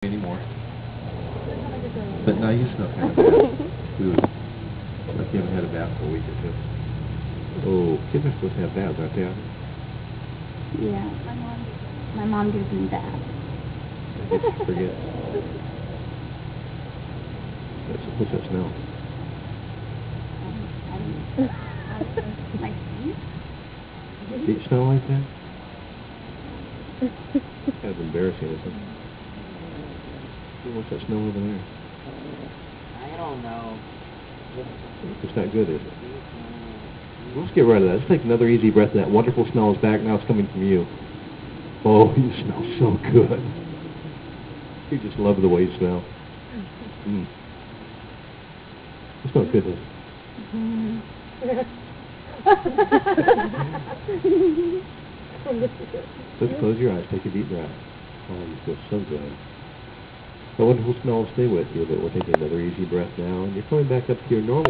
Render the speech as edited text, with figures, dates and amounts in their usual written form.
anymore. But now you smell kind of bad. Ooh. Like you haven't had a bath for a week or two. Oh, kids are supposed to have baths, aren't they? Yeah, my mom gives me baths. I guess you forget. What's that smell? My feet? Feet smell like that? Kind of embarrassing, isn't it? What's that smell over there? I don't know. It's not good, is it? Let's get rid of that. Let's take another easy breath. That wonderful smell is back. Now it's coming from you. Oh, you smell so good. You just love the way you smell. Mm. It smells good, doesn't it? Just close your eyes. Take a deep breath. Oh, you feel so good. That wonderful smell will stay with you, but we're taking another easy breath now, and you're coming back up to your normal